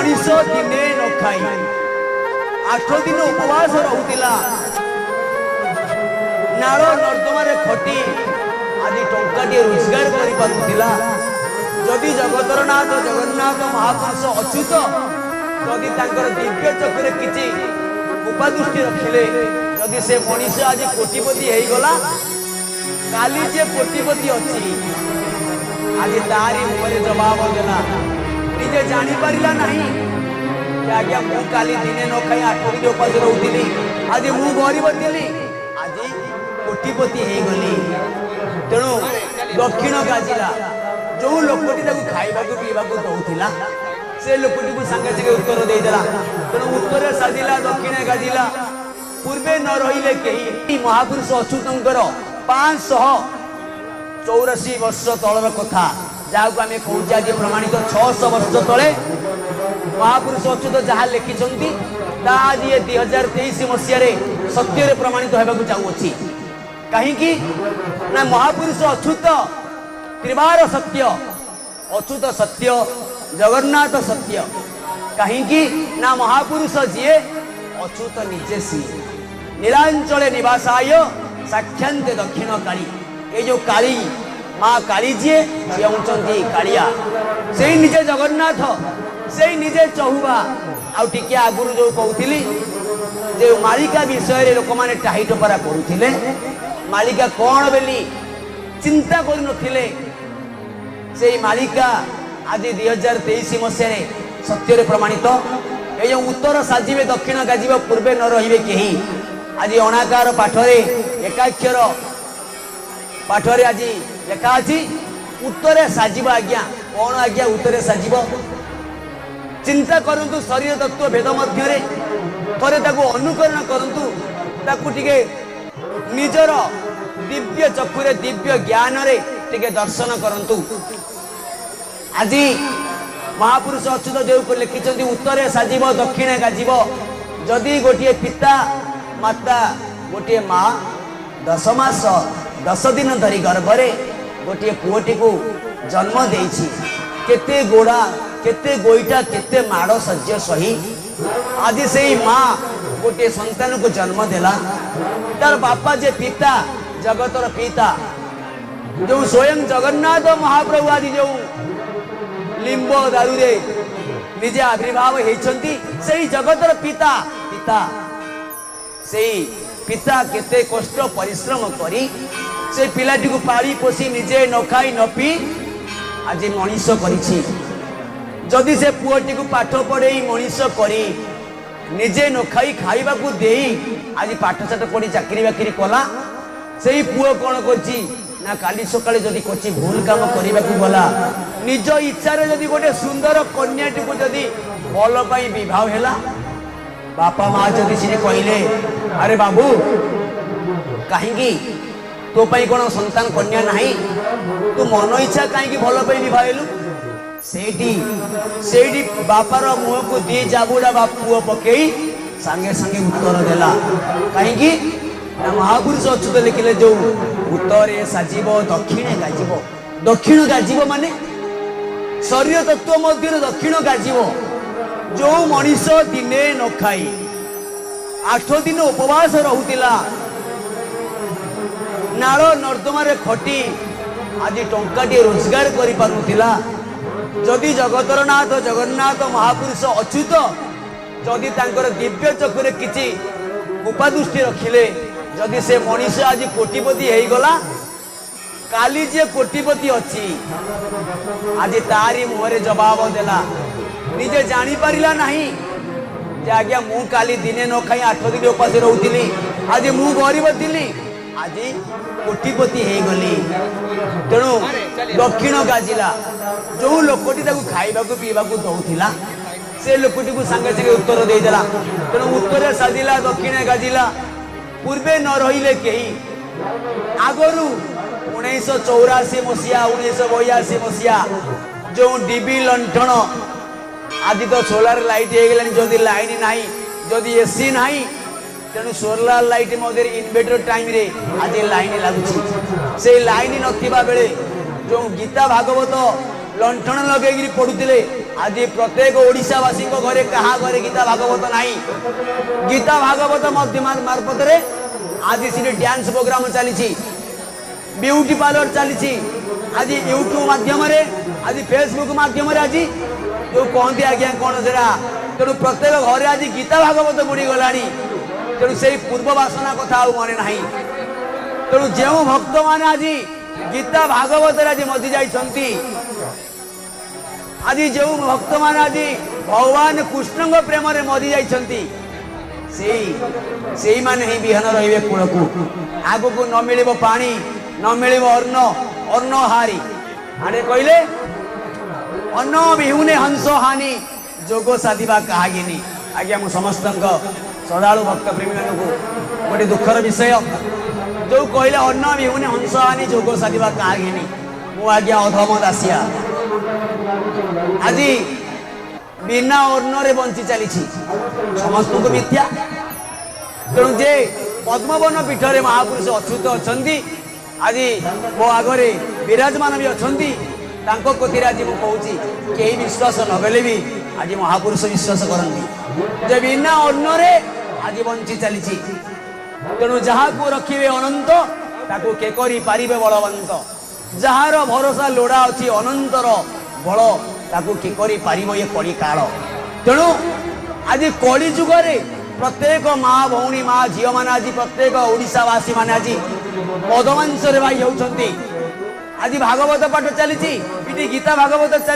मनीष दिने न खाई 8 दिन उपवास रहुतिला नाल नर्दमार खटी आज टंकाटे रोजगार करि पारुतिला जदि जगतर नाथ जगन्नाथ महापुरुष अच्युत जदि तांकर दिव्य चक्र किछि उपादृष्टि रखिले जदि से मनीष आज कोटिपति हो गला काली जे कोटिपति अच्छी आज तारी मुहरे जवाब देला निजे जानी पारिला नहीं कि आज्ञा मु काली दिने न खाई 8 दिन उपास रहूली आज मु गरीब थी आज कोटिपति हो गली तेणु दक्षिण गाजिला जो लोकटी खाइबा पीवा दौला से लोकटी सागे सागे उत्तर देदेला तेणु उत्तर साजिला दक्षिण गाजिला पूर्वे न रहिले कहीं महापुरुष अच्युतंकर 584 वर्ष तलर कथा जहाँ को आम कहे आज प्रमाणित 600 वर्ष तले महापुरुष अच्युत जहाँ लिखिं आज ये 2023 मसीह सत्य प्रमाणित होगा चाहूँगी कहीं ना महापुरुष अच्युत त्रिवार सत्य अच्युत सत्य जगन्नाथ सत्य कहीं ना महापुरुष जी अच्युत निजे सी नीलांचले निवासाय साक्षांत दक्षिण काली ये जो काली माँ काली जी हूँ कालिया से निजे जगन्नाथ से निजे चहुबा आउ टिके आगुरु जो कहूली जे मालिका विषय लोक मैंने टाही टपरा करुले मालिका कौन बोली चिंता करुनथिले से मालिका आज 2023 मसीह सत्य प्रमाणित ये जो उत्तर साजिबे दक्षिण गाजिबे पूर्वे न रहिबे केही आज अणाकार पाठरे एकाक्षर पाठरे आज लेखा अछि उत्तरे साजिबो आज्ञा कौन आज्ञा उत्तरे साजिबो चिंता करंतु शरीर तत्व भेद मध्यरे थरे ताको अनुकरण करंतु ताको टिके निजर दिव्य चक्षुरे दिव्य ज्ञान रे टिके दर्शन करंतु आज महापुरुष अच्युत जो लिखिं उत्तरे साजिब दक्षिणे गाजिब जदि गोटे पिता माता गोटे माँ 10 मास 10 दिन धरी गर्भरे गोटे पुओटी को जन्म देछि केते गोड़ा केते गोईटा केते माड़ सज्य सही आज से माँ गोटे संतान को जन्म देला तार बापा जे पिता जगतर पिता जो स्वयं जगन्नाथ महाप्रभु आज जो लिंब दारू रे निजे आविर्भाव होती से जगतर पिता पिता से पिता केते कष्ट परिश्रम करी से पिलाटी को पाली पोषी निजे न खाई न पी आज मनीष करिछि जदि से पुओटी को पाठ पढ़े मनीष करी निजे न खाई खाइबा को देई आज पाठ साठ पढ़ी चाकरी बाकरी कला से पुओ कौन करछि ना काली सकाळे जदि कोची भूल काम करने को गला निज इच्छा रे जदि गोटे सुंदर कन्याटी को जदि भल पाई विवाह हैला बापा माँ जदि सी कहले अरे बाबू कहीं तो पाई कौन संतान कन्या नहीं तू मन इच्छा कहीं भल पाई विवाह हेलु सेठी बापार मुह को दी जाबुड़ा बाप पुओ पकई सांगे सांगे उत्तर देला कहीं ना महापुरुष अच्युत लिखिले जो उत्तरे साजिब दक्षिण गाजिब माने शरीर तत्व मध्य दक्षिण गाजिब जो मनीष दिने न खाई 8 दिन उपवास रहुतिला नाल नर्दमार खटी आज टंकाटे रोजगार करि पारुतिला जदि जगतर नाथ जगन्नाथ महापुरुष अच्युत जदि तांकर दिव्य चक्र किछि उपादृष्टि रखिले जदि से मनीष आज कोटिपति हो गला काली जे कोटिपति अच्छी आज तारी मुहरे जवाब देला निजे जानी पारिला नहीं जे आज्ञा मु काली दिने न खाई 8 दिन उपास रहूली आज मु गरीब थी आज कोटिपति हो गली तेणु दक्षिण गाजिला जो लोकटी खाइबा पीवा दौला से लोकटी सागे सागे उत्तर देदेला तेणु उत्तर साजिला दक्षिण गाजिला पूर्वे न रहिले कहीं आगरू 1984 मसीहा 1982 मसीहा जो डीबी लंठन आज तो सोलार लाइट हो गलानी जदि लाइन नाही जदि एसी नाही तेणु सोलार लाइट मध्य इन्वर्टर टाइम रे आज लाइन लगुच से लाइन नथिबा बेले जो गीता भागवत लंठन लगे पढ़ुले आज प्रत्येक ओडिशावासी घरे कहा घरे गीता भागवत नहीं गीता भागवत मार्फत आज से डांस प्रोग्राम चली ब्यूटी पार्लर चली आज यूट्यूब माध्यम आज फेसबुक माध्यम आज जो कहते आज्ञा कौन से तेणु प्रत्येक घरे आज गीता भागवत बुड़ी गला तेणु से पूर्व वासना कथा मन ना तेणु जो भक्त मैंने आज गीता भागवत आज मधि जाइछंती आज जो भक्त मैंने आज भगवान कृष्ण प्रेम रे मधि जाइछंती से माने ही बिहान रहिबे कूल को आगो को न मिलिबो पानी न मिलिबो अन्न हारी आड़े कहले अन्न बिहुने हंस हानि जोग साधिबा कहागिनी आज्ञा मु समस्त श्रद्धालु भक्त प्रेमी मानू गोटे दुखर विषय जो कहले अन्न बिहुने हंस हानि जोग साधिबा कहागिनी मु आज्ञा अधम दासिया आज बिना अन्न रे बंची चली समस्त को मिथ्या तेणु जे पद्मवन पीठ रे महापुरुष अच्युत अच्छा आज मो आगे विराजमान भी अच्छा कथिरे आज मुझे कई विश्वास नगले भी आज महापुरुष विश्वास करती जे बिना अन्न रे आज बंची चली तेणु जहाँ को रखिए अनंत ताकू के करी पारिबे बलवंत जार भरोसा लोड़ा अच्छी अनंतर बल ताकू के करी पारिबो ये कली काल तेणु आज कली जुगरे प्रत्येक माँ भौणी माँ झील मैंने आज प्रत्येक ओडिशावासी मैंने आज पदमांस भाई होती आज भागवत पाठ चली गीता भागवत चली